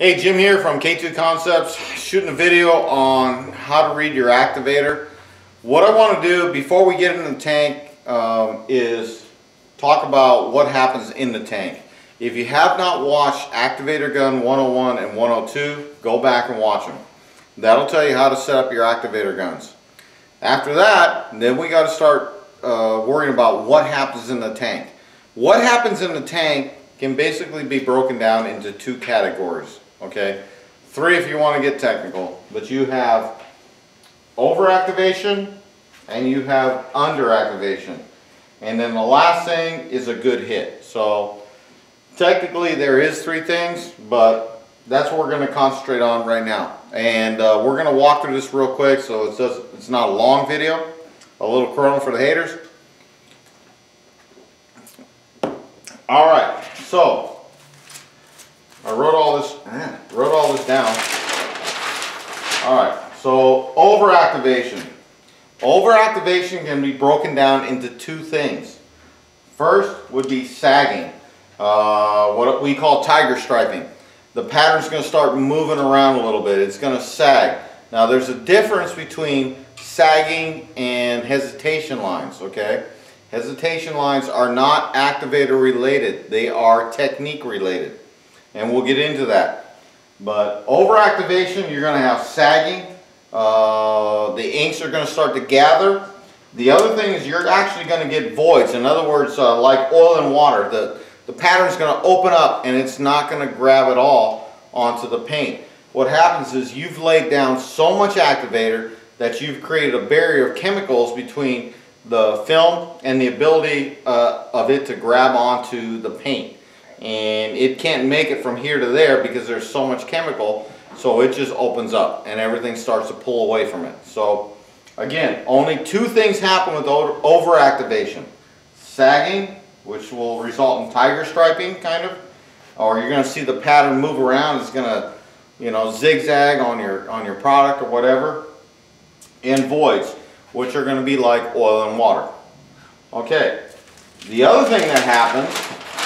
Hey, Jim here from K2 Concepts, shooting a video on how to read your activator. What I want to do before we get in the tank is talk about what happens in the tank. If you have not watched Activator Gun 101 and 102, go back and watch them. That'll tell you how to set up your activator guns. After that, then we got to start worrying about what happens in the tank. What happens in the tank can basically be broken down into two categories. Okay, three if you want to get technical, but you have overactivation and you have underactivation, and then the last thing is a good hit. So technically there is three things, but that's what we're going to concentrate on right now, and we're going to walk through this real quick so it's not a long video, a little kernel for the haters. Alright, so I wrote all this down. Alright, so overactivation. Overactivation can be broken down into two things. First would be sagging, what we call tiger striping. The pattern's going to start moving around a little bit. It's going to sag. Now there's a difference between sagging and hesitation lines, okay? Hesitation lines are not activator related. They are technique related. And we'll get into that. But overactivation, you're going to have sagging. The inks are going to start to gather. The other thing is you're actually going to get voids. In other words, like oil and water, the pattern's going to open up and it's not going to grab it all onto the paint. What happens is you've laid down so much activator that you've created a barrier of chemicals between the film and the ability of it to grab onto the paint. And it can't make it from here to there because there's so much chemical, so it just opens up and everything starts to pull away from it. So again, only two things happen with overactivation: sagging, which will result in tiger striping kind of, or you're going to see the pattern move around. It's going to, you know, zigzag on your product or whatever, and voids, which are going to be like oil and water. Okay, the other thing that happens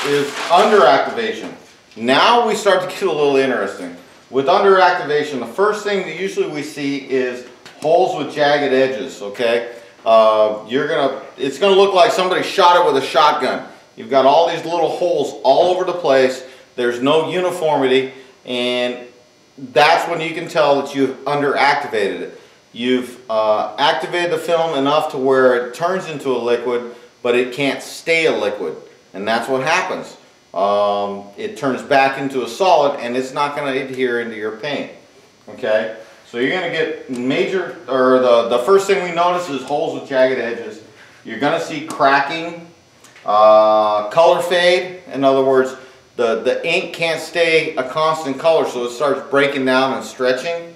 is underactivation. Now we start to get a little interesting. With underactivation, the first thing that usually we see is holes with jagged edges, okay? It's gonna look like somebody shot it with a shotgun. You've got all these little holes all over the place. There's no uniformity, and that's when you can tell that you've underactivated it. You've activated the film enough to where it turns into a liquid, but it can't stay a liquid. And that's what happens. It turns back into a solid and it's not going to adhere into your paint. Okay? So you're going to get major, or the first thing we notice is holes with jagged edges. You're going to see cracking, color fade. In other words, the ink can't stay a constant color, so it starts breaking down and stretching.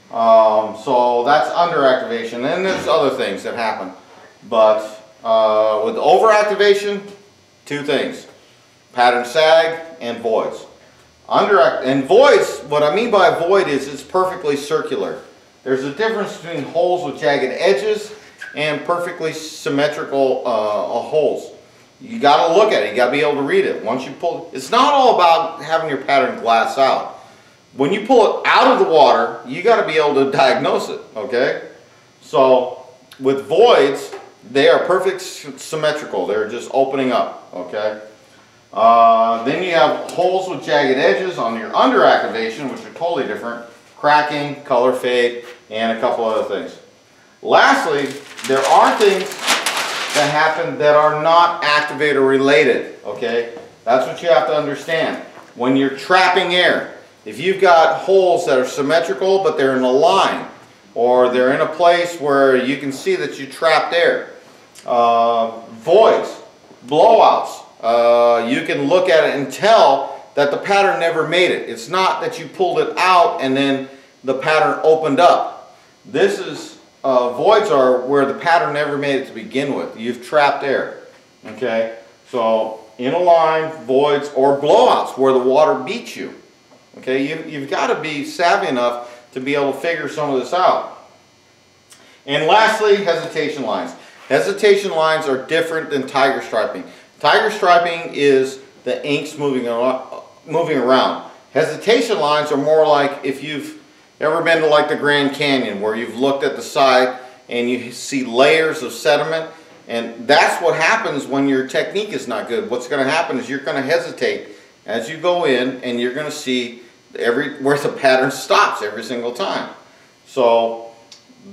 So that's underactivation. And there's other things that happen. But with overactivation, two things: pattern sag and voids. And voids, what I mean by void is it's perfectly circular. There's a difference between holes with jagged edges and perfectly symmetrical holes. You got to look at it. You got to be able to read it. Once you pull, it's not all about having your pattern glass out. When you pull it out of the water, you got to be able to diagnose it. Okay, so with voids, they are perfect symmetrical. They're just opening up. Okay. Then you have holes with jagged edges on your underactivation, which are totally different. Cracking, color fade, and a couple other things. Lastly, there are things that happen that are not activator related. Okay. That's what you have to understand. When you're trapping air, if you've got holes that are symmetrical but they're in a line, or they're in a place where you can see that you trapped air. Voids, blowouts, you can look at it and tell that the pattern never made it. It's not that you pulled it out and then the pattern opened up. This is, voids are where the pattern never made it to begin with. You've trapped air. Okay, so in a line, voids, or blowouts where the water beats you. Okay, you've got to be savvy enough to be able to figure some of this out. And lastly, hesitation lines. Hesitation lines are different than tiger striping. Tiger striping is the inks moving around. Hesitation lines are more like if you've ever been to like the Grand Canyon, where you've looked at the side and you see layers of sediment, and that's what happens when your technique is not good. What's going to happen is you're going to hesitate as you go in, and you're going to see where the pattern stops every single time. So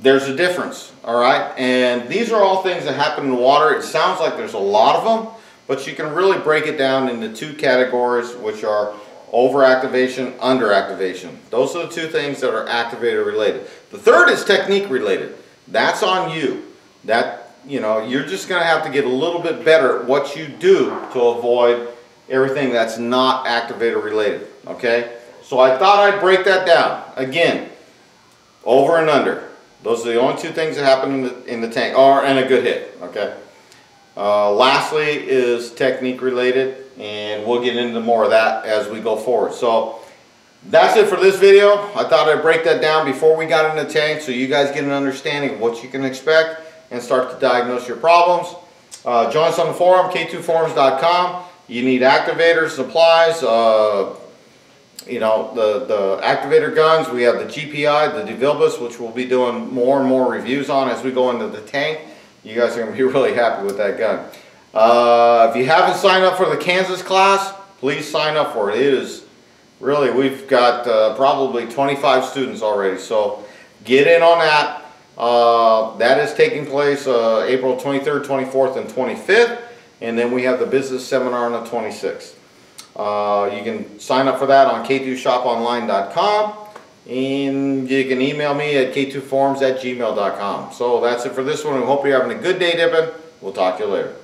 there's a difference, all right? And these are all things that happen in the water. It sounds like there's a lot of them, but you can really break it down into two categories, which are overactivation, underactivation. Those are the two things that are activator related. The third is technique related. That's on you. That, you know, you're just going to have to get a little bit better at what you do to avoid everything that's not activator related, okay? So I thought I'd break that down. Again, over and under. Those are the only two things that happen in the tank, and a good hit, okay? Lastly is technique related, and we'll get into more of that as we go forward. So that's it for this video. I thought I'd break that down before we got in the tank so you guys get an understanding of what you can expect and start to diagnose your problems. Join us on the forum, k2forums.com. You need activators, supplies, you know, the activator guns. We have the GPI, the DeVilbiss, which we'll be doing more and more reviews on as we go into the tank. You guys are going to be really happy with that gun. If you haven't signed up for the Kansas class, please sign up for it. It is really, we've got probably 25 students already, so get in on that. That is taking place April 23rd, 24th, and 25th, and then we have the business seminar on the 26th. You can sign up for that on k2shoponline.com, and you can email me at k2forums@gmail.com. So that's it for this one. We hope you're having a good day dipping. We'll talk to you later.